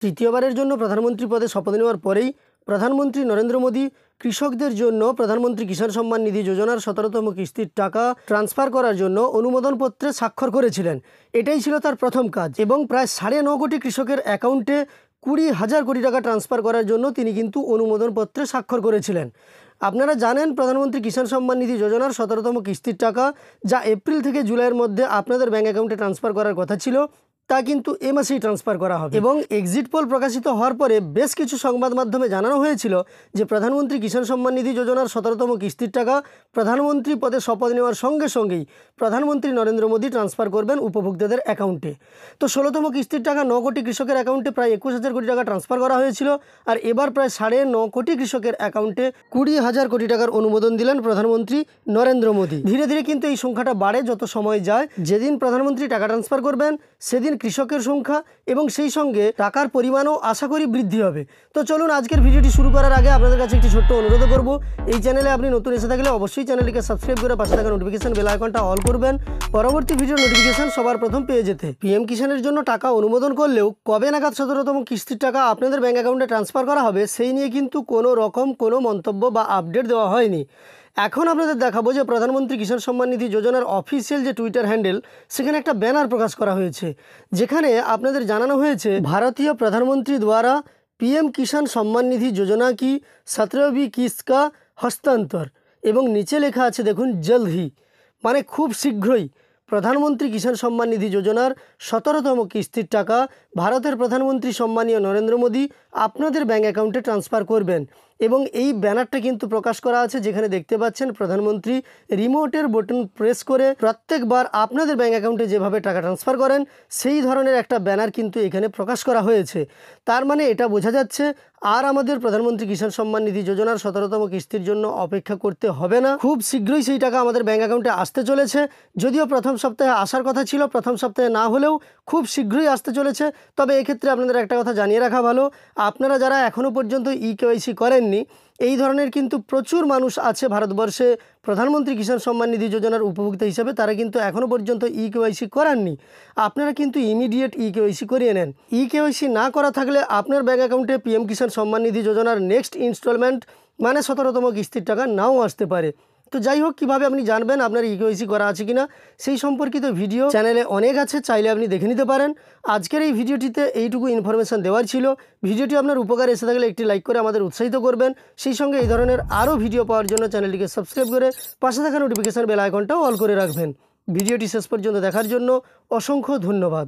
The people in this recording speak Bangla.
তৃতীয়বারের জন্য প্রধানমন্ত্রী পদে শপথ নেওয়ার পরেই প্রধানমন্ত্রী নরেন্দ্র মোদী কৃষকদের জন্য প্রধানমন্ত্রী কিষাণ সম্মান নিধি যোজনার 17তম কিস্তির টাকা ট্রান্সফার করার জন্য অনুমোদনপত্রে স্বাক্ষর করেছিলেন। এটাই ছিল তার প্রথম কাজ এবং প্রায় 9.5 কোটি কৃষকের অ্যাকাউন্টে 20,000 কোটি টাকা ট্রান্সফার করার জন্য তিনি কিন্তু অনুমোদনপত্রে স্বাক্ষর করেছিলেন। আপনারা জানেন প্রধানমন্ত্রী কিষাণ সম্মান নিধি যোজনার 17তম কিস্তির টাকা যা এপ্রিল থেকে জুলাইয়ের মধ্যে আপনাদের ব্যাঙ্ক অ্যাকাউন্টে ট্রান্সফার করার কথা ছিল তা কিন্তু এ মাসেই ট্রান্সফার করা হবে। এবং এক্সিট পোল প্রকাশিত হওয়ার পরে বেশ কিছু সংবাদ মাধ্যমে জানানো হয়েছিল যে প্রধানমন্ত্রী কিষাণ সম্মান নিধি যোজনার 17তম কিস্তির টাকা প্রধানমন্ত্রী পদে শপথ নেওয়ার সঙ্গে সঙ্গেই প্রধানমন্ত্রী নরেন্দ্র মোদী ট্রান্সফার করবেন উপভোক্তাদের অ্যাকাউন্টে। তো 16তম কিস্তির টাকা 9 কোটি কৃষকের অ্যাকাউন্টে প্রায় 21,000 কোটি টাকা ট্রান্সফার করা হয়েছিল, আর এবার প্রায় 9.5 কোটি কৃষকের অ্যাকাউন্টে 20,000 কোটি টাকার অনুমোদন দিলেন প্রধানমন্ত্রী নরেন্দ্র মোদী। ধীরে ধীরে কিন্তু এই সংখ্যাটা বাড়ে যত সময় যায়। যেদিন প্রধানমন্ত্রী টাকা ট্রান্সফার করবেন সেদিন কৃষকের সংখ্যা এবং সেই সঙ্গে টাকার পরিমাণও আশা করি বৃদ্ধি হবে। তো চলুন আজকের ভিডিওটি শুরু করার আগে আপনাদের কাছে একটি ছোট্ট অনুরোধ করব, এই চ্যানেলে আপনি নতুন এসে থাকলে অবশ্যই চ্যানেলটিকে সাবস্ক্রাইব করে পাশে থাকা নোটিফিকেশন বেল আইকনটা অল করবেন পরবর্তী ভিডিওর নোটিফিকেশন সবার প্রথম পেয়ে যেতে। পিএম কিষাণের জন্য টাকা অনুমোদন করলেও কবে নাগাদ 17তম কিস্তির টাকা আপনাদের ব্যাঙ্ক অ্যাকাউন্টে ট্রান্সফার করা হবে সেই নিয়ে কিন্তু কোনো রকম কোনো মন্তব্য বা আপডেট দেওয়া হয়নি। এখন আপনাদের দেখাবো যে প্রধানমন্ত্রী কিষাণ সম্মান নিধি যোজনার অফিসিয়াল যে টুইটার হ্যান্ডেল সেখানে একটা ব্যানার প্রকাশ করা হয়েছে, যেখানে আপনাদের জানানো হয়েছে ভারতীয় প্রধানমন্ত্রী দ্বারা পিএম কিষাণ সম্মান নিধি যোজনা কি 17वीं किस्त का হস্তান্তর, এবং নিচে লেখা আছে দেখুন জলদ হি, মানে খুব শীঘ্রই প্রধানমন্ত্রী কিষাণ সম্মান নিধি যোজনার 17তম কিস্তির টাকা ভারতের প্রধানমন্ত্রী সম্মানীয় নরেন্দ্র মোদী আপনাদের ব্যাঙ্ক অ্যাকাউন্টে ট্রান্সফার করবেন। এবং এই ব্যানারটা কিন্তু প্রকাশ করা আছে, যেখানে দেখতে পাচ্ছেন প্রধানমন্ত্রী রিমোটের বাটন প্রেস করে প্রত্যেকবার আপনাদের ব্যাঙ্ক অ্যাকাউন্টে যেভাবে টাকা ট্রান্সফার করেন সেই ধরনের একটা ব্যানার কিন্তু এখানে প্রকাশ করা হয়েছে। তার মানে এটা বোঝা যাচ্ছে আর আমাদের প্রধানমন্ত্রী কিষাণ সম্মান নিধি যোজনার 17তম কিস্তির জন্য অপেক্ষা করতে হবে না, খুব শীঘ্রই সেই টাকা আমাদের ব্যাঙ্ক অ্যাকাউন্টে আসতে চলেছে। যদিও প্রথম সপ্তাহে আসার কথা ছিল, প্রথম সপ্তাহে না হলেও খুব শীঘ্রই আসতে চলেছে। তবে এক্ষেত্রে আপনাদের একটা কথা জানিয়ে রাখা ভালো, আপনারা যারা এখনও পর্যন্ত ইকেওয়াইসি করেননি, এই ধরনের কিন্তু প্রচুর মানুষ আছে ভারতবর্ষে প্রধানমন্ত্রী কিষাণ সম্মান নিধি যোজনার উপভোক্তা হিসাবে, তারা কিন্তু এখনও পর্যন্ত ইকেওয়াইসি করাননি। আপনারা কিন্তু ইমিডিয়েট ইকেওয়াইসি করিয়ে নেন। ইকেওয়াইসি না করা থাকলে আপনার ব্যাঙ্ক অ্যাকাউন্টে পিএম কিষাণ সম্মান নিধি যোজনার নেক্সট ইনস্টলমেন্ট মানে 17তম কিস্তির টাকা নাও আসতে পারে। তো যাই হোক, কীভাবে আপনি জানবেন আপনার ইকেওয়াইসি করা আছে কিনা সেই সম্পর্কিত ভিডিও চ্যানেলে অনেক আছে, চাইলে আপনি দেখে নিতে পারেন। আজকের এই ভিডিওটিতে এইটুকু ইনফরমেশান দেওয়ার ছিল। ভিডিওটি আপনার উপকার এসে থাকলে একটি লাইক করে আমাদের উৎসাহিত করবেন। সেই সঙ্গে এই ধরনের আরও ভিডিও পাওয়ার জন্য চ্যানেলটিকে সাবস্ক্রাইব করে পাশে থাকা নোটিফিকেশান বেল আইকনটাও অল করে রাখবেন। ভিডিওটি শেষ পর্যন্ত দেখার জন্য অসংখ্য ধন্যবাদ।